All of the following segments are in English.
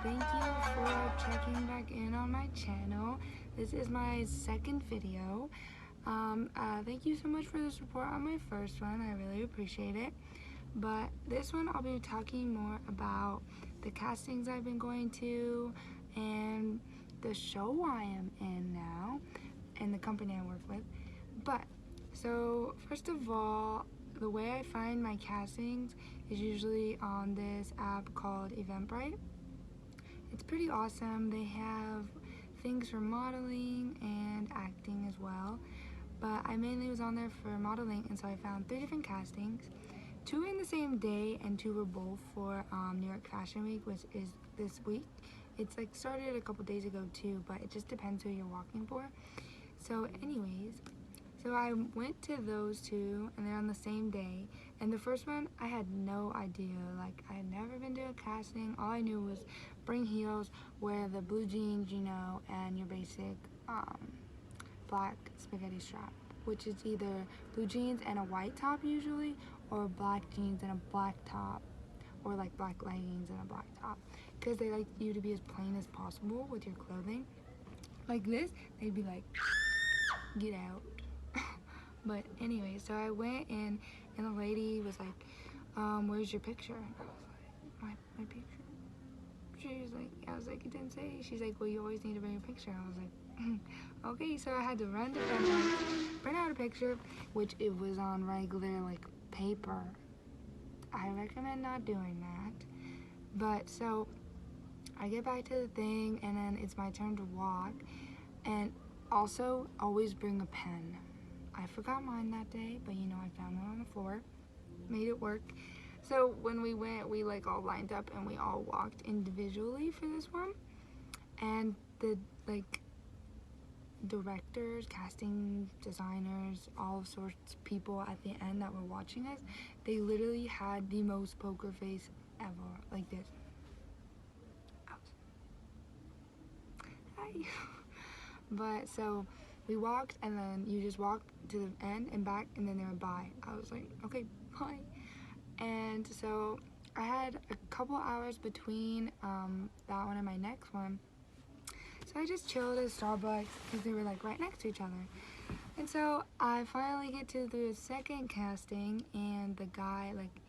thank you for checking back in on my channel. This is my second video. Thank you so much for the support on my first one. I really appreciate it. But this one I'll be talking more about the castings I've been going to and the show I am in now and the company I work with. But so first of all, the way I find my castings is usually on this app called Eventbrite. It's pretty awesome. They have things for modeling and acting as well, but I mainly was on there for modeling, and so I found 3 different castings, 2 in the same day and 2 were both for New York Fashion Week, which is this week. It's like started a couple days ago too, but it just depends who you're walking for. So anyways, so I went to those 2 and they're on the same day. And the first one, I had no idea. Like, I had never been to a casting. All I knew was bring heels, wear the blue jeans, you know, and your basic black spaghetti strap, which is either blue jeans and a white top usually, or black jeans and a black top, or like black leggings and a black top, because they like you to be as plain as possible with your clothing. Like this, they'd be like, get out. But anyway, so I went in and the lady was like, where's your picture? And I was like, my picture? She was like, I was like, it didn't say. She's like, well, you always need to bring a picture. I was like, okay. So I had to run to print out a picture, which it was on regular like paper. I recommend not doing that. But so I get back to the thing and then it's my turn to walk. And also always bring a pen. I forgot mine that day, but you know, I found one on the floor, made it work. So when we went, we like all lined up and we all walked individually for this one. And the like directors, casting designers, all sorts of people at the end that were watching us, they literally had the most poker face ever, like this. Hi. But so we walked and then you just walked to the end and back and then they were bye. I was like, okay, bye. And so I had a couple hours between that one and my next one. So I just chilled at Starbucks because they were like right next to each other. And so I finally get to the second casting and the guy like,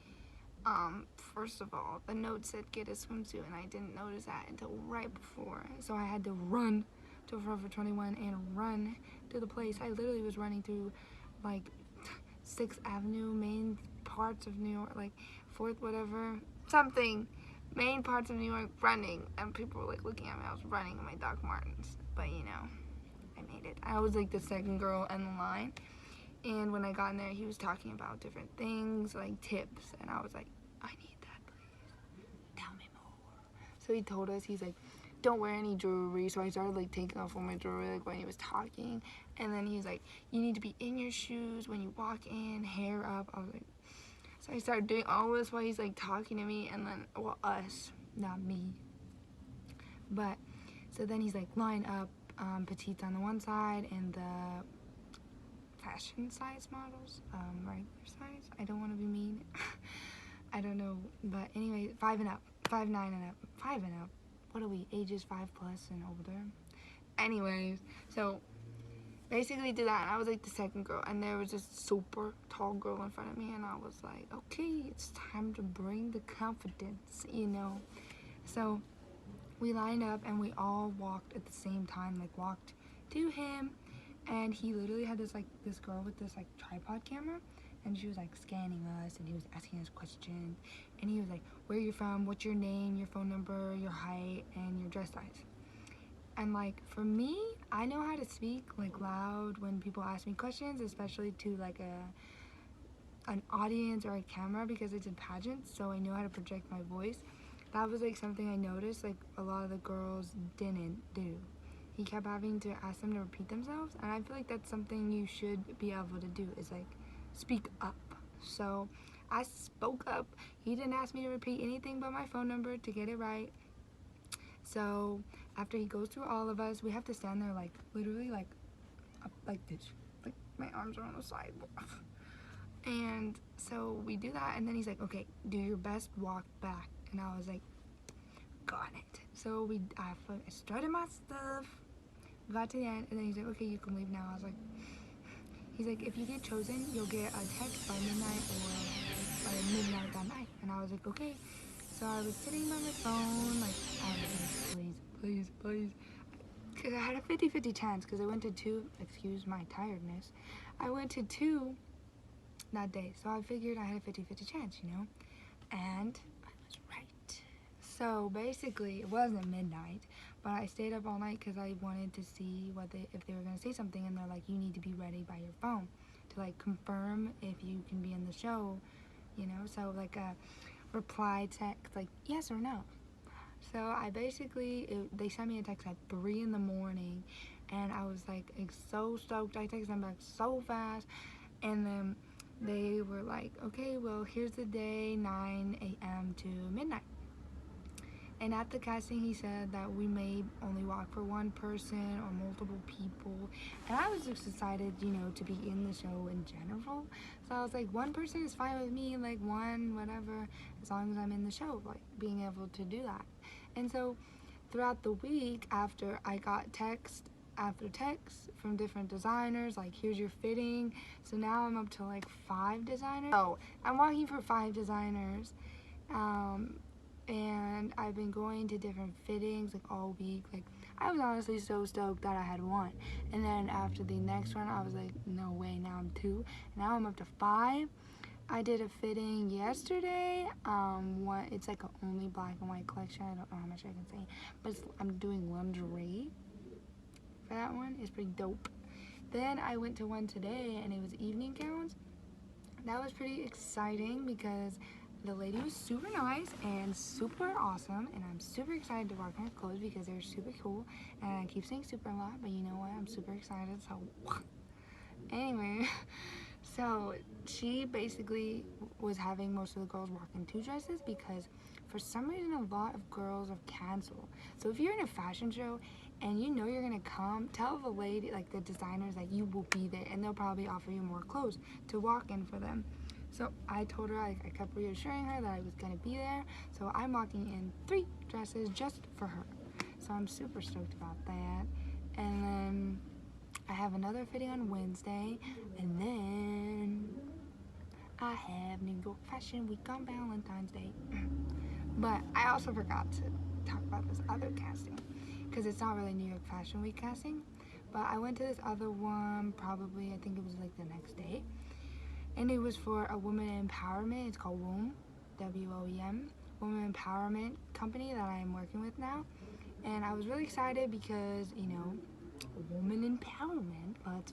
first of all, the note said get a swimsuit and I didn't notice that until right before. So I had to run to Forever 21 and run to the place. I literally was running through like 6th Avenue, main parts of New York, like 4th whatever, something, main parts of New York, running, and people were like looking at me. I was running in my Doc Martens, but you know, I made it. I was like the second girl in the line, and when I got in there, he was talking about different things, like tips, and I was like, I need that, please, tell me more. So he told us, he's like, don't wear any jewelry. So I started like taking off all my jewelry like when he was talking, and then he's like, you need to be in your shoes when you walk in, hair up. I was like, so I started doing all this while he's like talking to me, and then, well, us, not me. But so then he's like, line up, petites on the one side and the fashion size models, regular size. I don't want to be mean. I don't know, but anyway, 5 and up, 5'9" and up, 5 and up. What are we, ages 5+ and older? Anyways, so basically did that, and I was like the second girl, and there was this super tall girl in front of me, and I was like, okay, it's time to bring the confidence, you know. So we lined up and we all walked at the same time, like walked to him, and he literally had this girl with this like tripod camera, and she was like scanning us, and he was asking us questions, and he was like, where are you from, what's your name, your phone number, your height, and your dress size. And like for me, I know how to speak like loud when people ask me questions, especially to like an audience or a camera, because I did pageants, so I know how to project my voice. That was like something I noticed like a lot of the girls didn't do. He kept having to ask them to repeat themselves, and I feel like that's something you should be able to do, is like speak up. So I spoke up. He didn't ask me to repeat anything but my phone number to get it right. So after he goes through all of us, we have to stand there like literally like up like this, like my arms are on the sidewalk. And so we do that, and then he's like, okay, do your best walk back. And I was like, got it. So I started my stuff, got to the end, and then he's like, okay, you can leave now. I was like, he's like, if you get chosen, you'll get a text by midnight or by midnight that night. And I was like, okay. So I was sitting by my phone, like, I was like, please. Because I had a 50-50 chance, because I went to 2, excuse my tiredness, I went to 2 that day. So I figured I had a 50-50 chance, you know? And I was right. So basically, it wasn't midnight, but I stayed up all night because I wanted to see if they were going to say something, and they're like, you need to be ready by your phone to like confirm if you can be in the show, you know? So like a reply text, like yes or no. So I basically, they sent me a text at 3 in the morning, and I was like so stoked. I texted them back so fast, and then they were like, okay, well, here's the day, 9 a.m. to midnight. And at the casting, he said that we may only walk for one person or multiple people. And I was just excited, you know, to be in the show in general. So I was like, one person is fine with me, like one, whatever, as long as I'm in the show, like being able to do that. And so throughout the week, after I got text after text from different designers, like here's your fitting. So now I'm up to like 5 designers. Oh, I'm walking for 5 designers. And I've been going to different fittings like all week. Like I was honestly so stoked that I had 1, and then after the next one I was like, no way, now I'm 2, now I'm up to 5. I did a fitting yesterday. It's like an only black and white collection. I don't know how much I can say, but I'm doing lingerie for that one. It's pretty dope. Then I went to one today, and it was evening gowns. That was pretty exciting because the lady was super nice and super awesome, and I'm super excited to work on her clothes because they're super cool. And I keep saying super a lot, but you know what? I'm super excited. So anyway, so she basically was having most of the girls walk in 2 dresses because for some reason a lot of girls have canceled. So if you're in a fashion show and you know you're gonna come, tell the lady, like the designers, that you will be there, and they'll probably offer you more clothes to walk in for them. So I told her, I kept reassuring her that I was gonna be there. So I'm walking in 3 dresses just for her. So I'm super stoked about that. And then I have another fitting on Wednesday, and then I have New York Fashion Week on Valentine's Day. But I also forgot to talk about this other casting, because it's not really New York Fashion Week casting, but I went to this other one probably, I think it was like the next day, and it was for a woman empowerment. It's called WOM, W-O-E-M, woman empowerment company that I am working with now. And I was really excited because, you know, woman empowerment, let's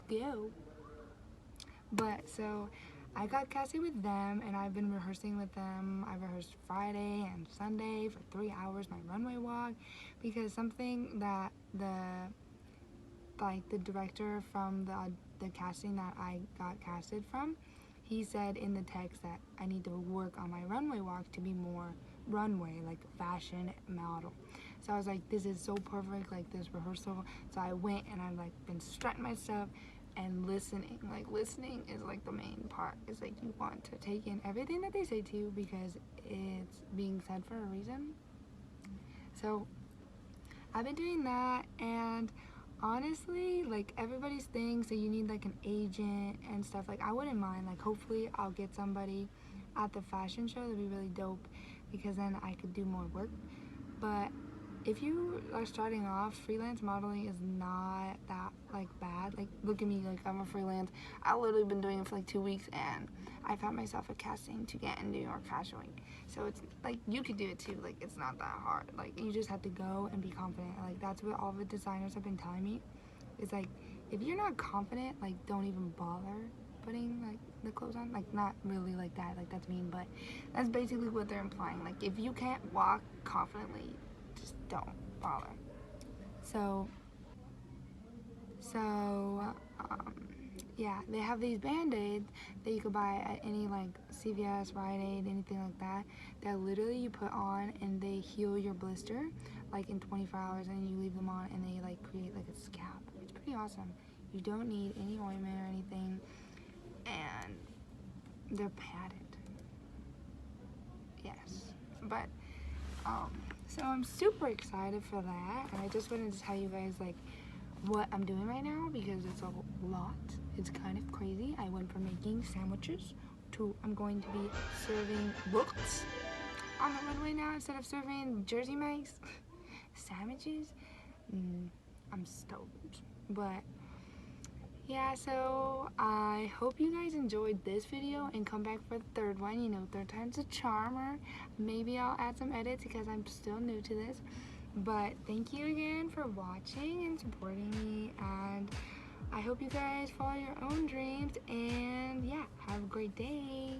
go. But so I got casted with them, and I've been rehearsing with them. I rehearsed Friday and Sunday for 3 hours, my runway walk, because something that the director from the casting that I got casted from, he said in the text that I need to work on my runway walk to be more runway, like fashion model. So I was like, this is so perfect, like this rehearsal. So I went, and I've like been strutting my stuff and listening. Like listening is like the main part. It's like you want to take in everything that they say to you because it's being said for a reason. So I've been doing that, and honestly, like everybody's thing, so you need like an agent and stuff. Like I wouldn't mind, like hopefully I'll get somebody at the fashion show. That'd be really dope, because then I could do more work. But if you are starting off, freelance modeling is not that like bad. Like look at me, like I'm a freelance. I've literally been doing it for like 2 weeks, and I found myself a casting to get in New York Fashion Week. So it's like you could do it too. Like it's not that hard. Like you just have to go and be confident. Like that's what all the designers have been telling me. It's like if you're not confident, like don't even bother putting like the clothes on. Like not really like that. Like that's mean, but that's basically what they're implying. Like if you can't walk confidently, just don't bother. So yeah, they have these band-aids that you could buy at any like CVS, Rite Aid, anything like that, that literally you put on and they heal your blister like in 24 hours, and you leave them on and they like create like a scab. It's pretty awesome. You don't need any ointment or anything, and they're padded. Yes, but So I'm super excited for that, and I just wanted to tell you guys like what I'm doing right now because it's a lot. It's kind of crazy. I went from making sandwiches to I'm going to be serving books on the runway now instead of serving Jersey Mike's sandwiches. I'm stoked, but yeah, so I hope you guys enjoyed this video and come back for the third one. You know, third time's a charm, or maybe I'll add some edits because I'm still new to this. But thank you again for watching and supporting me, and I hope you guys follow your own dreams, and yeah, have a great day.